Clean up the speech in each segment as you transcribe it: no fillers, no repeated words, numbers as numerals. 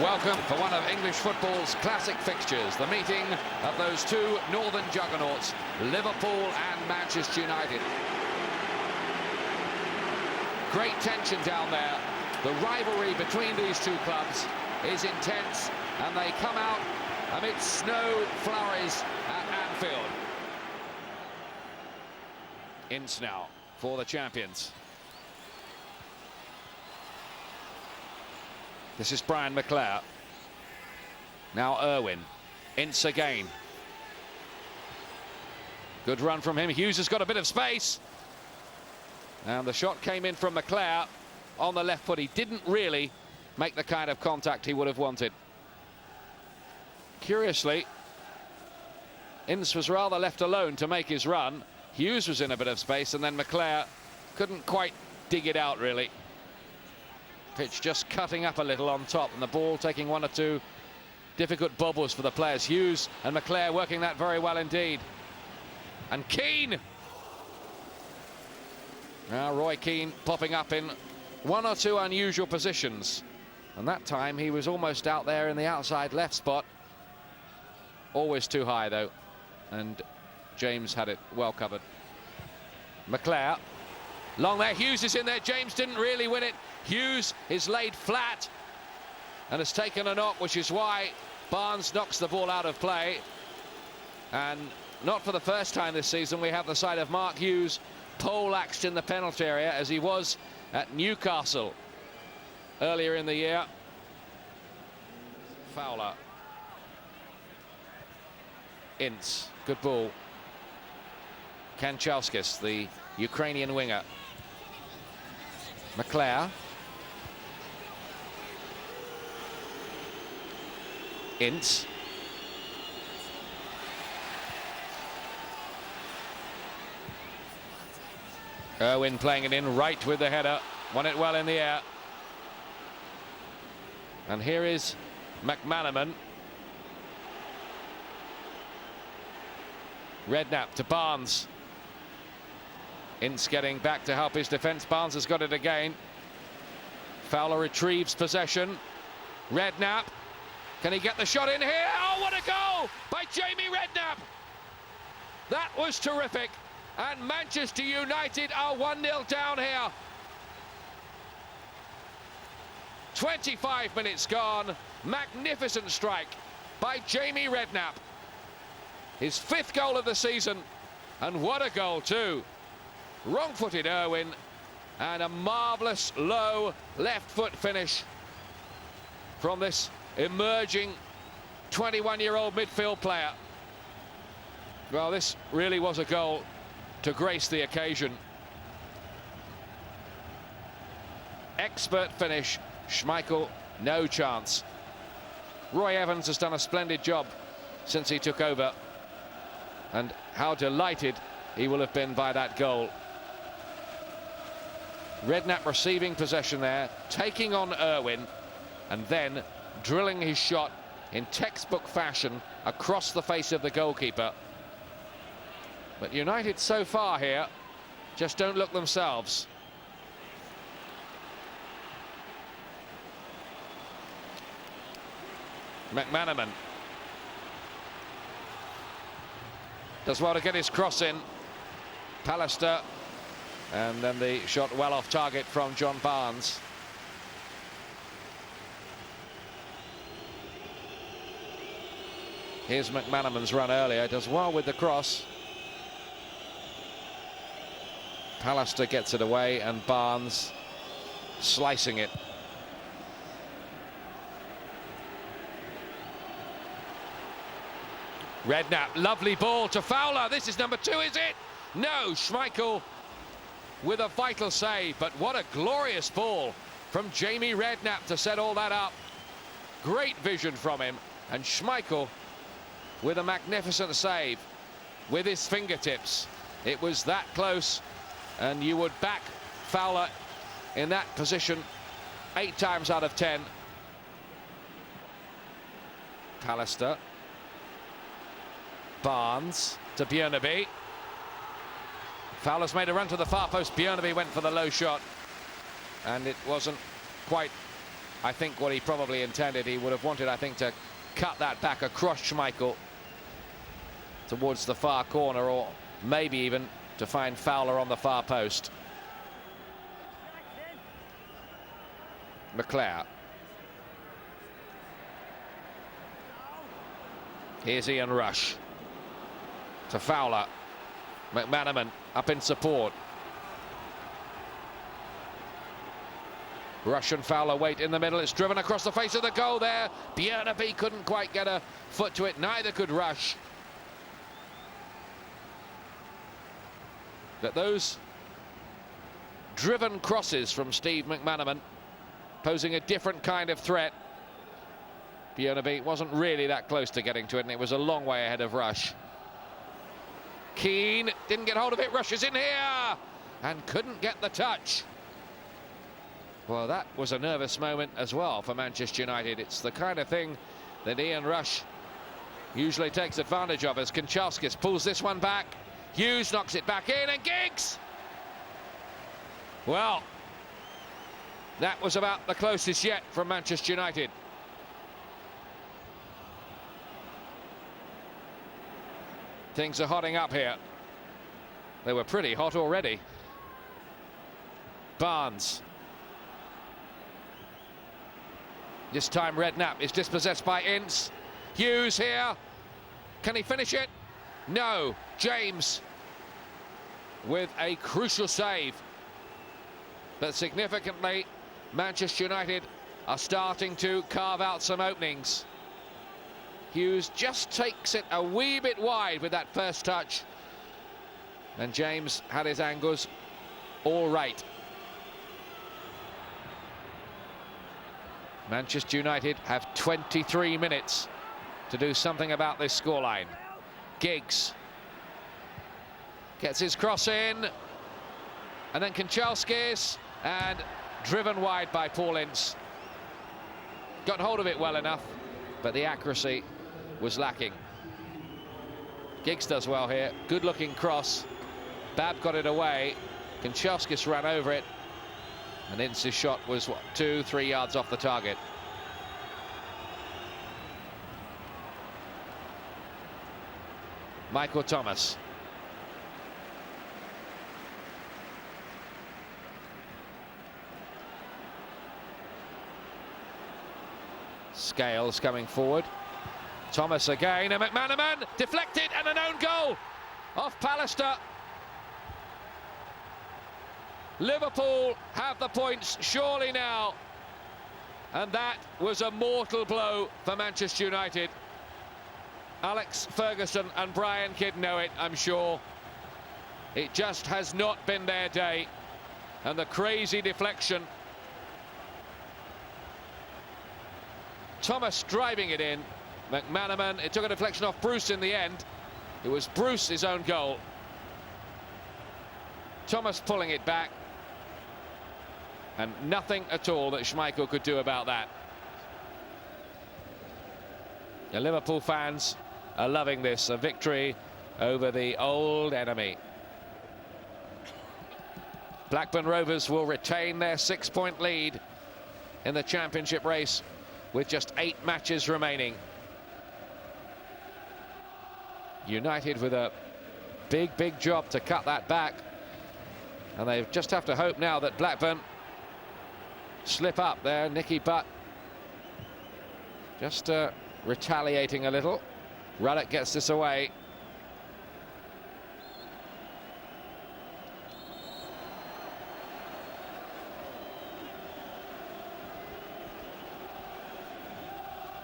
Welcome for one of English football's classic fixtures, the meeting of those two northern juggernauts, Liverpool and Manchester United. Great tension down there. The rivalry between these two clubs is intense, and they come out amid snow flurries at Anfield. Ince now for the champions. This is Brian McClare. Now Irwin. Ince again. Good run from him. Hughes has got a bit of space. And the shot came in from McClare on the left foot. He didn't really make the kind of contact he would have wanted. Curiously, Ince was rather left alone to make his run. Hughes was in a bit of space, and then McClare couldn't quite dig it out, really. Pitch just cutting up a little on top, and the ball taking one or two difficult bobbles for the players. Hughes and McClare working that very well indeed. And Keane. Now Roy Keane popping up in one or two unusual positions. And that time he was almost out there in the outside left spot. Always too high, though. And James had it well covered. McClare. Long there. Hughes is in there. James didn't really win it. Hughes is laid flat and has taken a knock, which is why Barnes knocks the ball out of play. And not for the first time this season we have the sight of Mark Hughes poleaxed in the penalty area, as he was at Newcastle earlier in the year. Fowler. Ince. Good ball. Kanchelskis, the Ukrainian winger. McClare. Ince. Irwin playing it in right with the header. Won it well in the air. And here is McManaman. Redknapp to Barnes. Ince getting back to help his defence. Barnes has got it again. Fowler retrieves possession. Redknapp. Can he get the shot in here? Oh, what a goal by Jamie Redknapp! That was terrific. And Manchester United are 1-0 down here. 25 minutes gone. Magnificent strike by Jamie Redknapp. His 5th goal of the season. And what a goal too. Wrong-footed Irwin, and a marvellous low left foot finish from this emerging 21-year-old midfield player. Well, this really was a goal to grace the occasion. Expert finish. Schmeichel, no chance. Roy Evans has done a splendid job since he took over, and how delighted he will have been by that goal. Redknapp receiving possession there, taking on Irwin, and then drilling his shot in textbook fashion across the face of the goalkeeper. But United so far here just don't look themselves. McManaman does well to get his cross in. Pallister. And then the shot well off target from John Barnes. Here's McManaman's run earlier. Does well with the cross. Pallister gets it away, and Barnes slicing it. Redknapp, lovely ball to Fowler. This is number 2, is it? No, Schmeichel with a vital save, but what a glorious ball from Jamie Redknapp to set all that up. Great vision from him, and Schmeichel with a magnificent save with his fingertips. It was that close, and you would back Fowler in that position 8 times out of 10. Pallister. Barnes to Björneby. Fowler's made a run to the far post. Björneby went for the low shot, and it wasn't quite I think what he probably intended, he would have wanted, I think, to cut that back across Schmeichel towards the far corner, or maybe even to find Fowler on the far post. Leclerc. Here's Ian Rush to Fowler. McManaman up in support. Rush and Fowler wait in the middle. It's driven across the face of the goal there. Bjørnebye couldn't quite get a foot to it. Neither could Rush. But those driven crosses from Steve McManaman posing a different kind of threat. Bjørnebye wasn't really that close to getting to it, and it was a long way ahead of Rush. Keane didn't get hold of it. Rush is in here and couldn't get the touch. Well, that was a nervous moment as well for Manchester United. It's the kind of thing that Ian Rush usually takes advantage of, as Kanchelskis pulls this one back. Hughes knocks it back in, and Giggs! Well, that was about the closest yet from Manchester United. Things are hotting up here. They were pretty hot already. Barnes. This time Redknapp is dispossessed by Ince. Hughes here. Can he finish it? No. James with a crucial save. But significantly, Manchester United are starting to carve out some openings. Hughes just takes it a wee bit wide with that first touch. And James had his angles all right. Manchester United have 23 minutes to do something about this scoreline. Giggs gets his cross in, and then Kanchelskis, and driven wide by Paul Ince. Got hold of it well enough, but the accuracy was lacking. Giggs does well here. Good looking cross. Bab got it away. Kanchelskis ran over it, and Ince's shot was, what, 2-3 yards off the target. Michael Thomas. Scales coming forward. Thomas again, and McManaman deflected, and an own goal off Pallister. Liverpool have the points surely now, and that was a mortal blow for Manchester United. Alex Ferguson and Brian Kidd know it, I'm sure. It just has not been their day, and the crazy deflection. Thomas driving it in. McManaman, it took a deflection off Bruce in the end. It was Bruce's own goal. Thomas pulling it back, and nothing at all that Schmeichel could do about that. The Liverpool fans are loving this, a victory over the old enemy. Blackburn Rovers will retain their 6-point lead in the championship race with just 8 matches remaining. United with a big job to cut that back, and they just have to hope now that Blackburn slip up there. Nicky Butt just retaliating a little. Ruddock gets this away.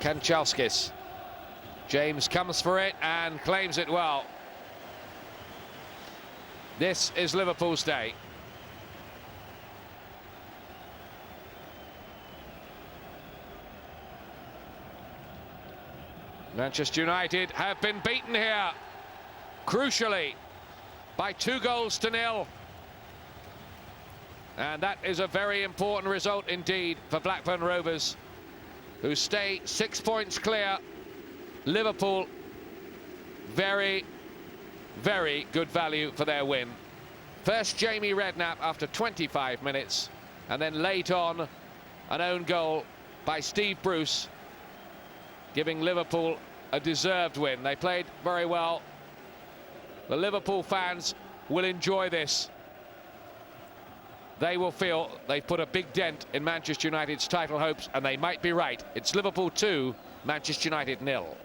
Kanchelskis. James comes for it and claims it well. This is Liverpool's day. Manchester United have been beaten here, crucially, by 2-0. And that is a very important result indeed for Blackburn Rovers, who stay 6 points clear. Liverpool, very good value for their win. First Jamie Redknapp after 25 minutes, and then late on an own goal by Steve Bruce, giving Liverpool a deserved win. They played very well. The Liverpool fans will enjoy this. They will feel they've put a big dent in Manchester United's title hopes, and they might be right. It's Liverpool 2, Manchester United 0.